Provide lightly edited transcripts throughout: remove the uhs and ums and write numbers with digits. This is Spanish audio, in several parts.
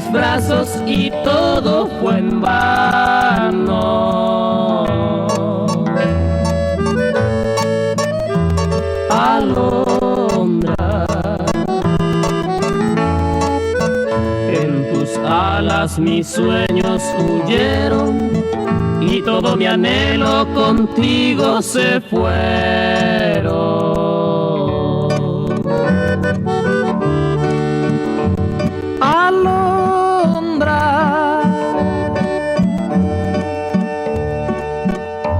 mis brazos y todo fue en vano. Alondra, en tus alas mis sueños huyeron y todo mi anhelo contigo se fueron. Alondra,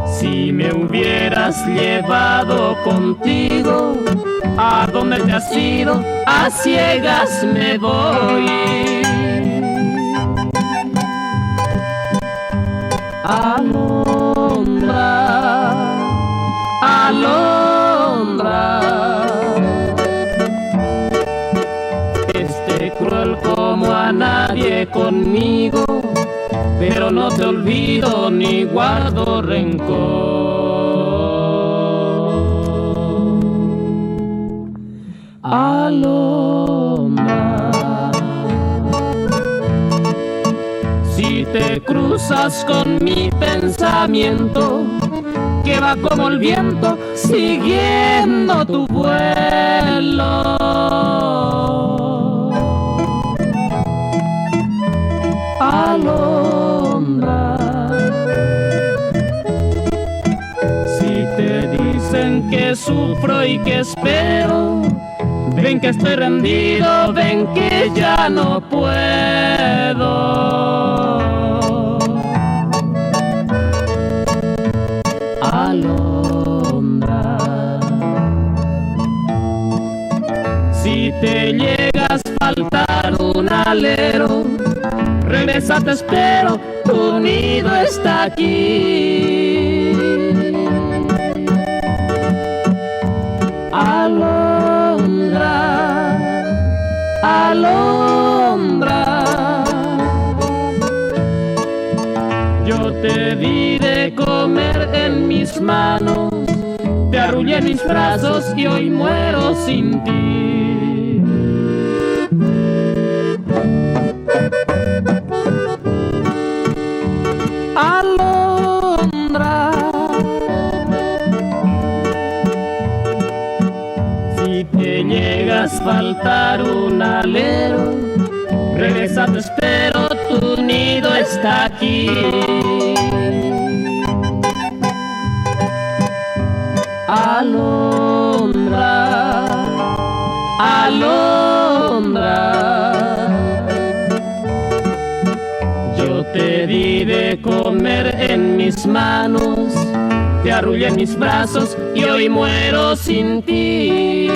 si me hubieras llevado contigo, ¿a dónde te has ido? A ciegas me voy. Alondra, alondra, cruel como a nadie conmigo, pero no te olvido ni guardo rencor. Alondra, si te cruzas con mi pensamiento, que va como el viento siguiendo tu vuelo. Alondra, si te dicen que sufro y que espero, ven que estoy rendido, ven que ya no puedo. Alondra, si te llegas a faltar un alero, regresa, te espero, tu nido está aquí. Alondra, alondra, yo te di de comer en mis manos, te arrullé en mis brazos y hoy muero sin ti. Alondra, si te llegas a faltar un alero, regresa, te espero, tu nido está aquí. Alondra, alondra, yo te di de comer en mis manos, te arrullé en mis brazos y hoy muero sin ti.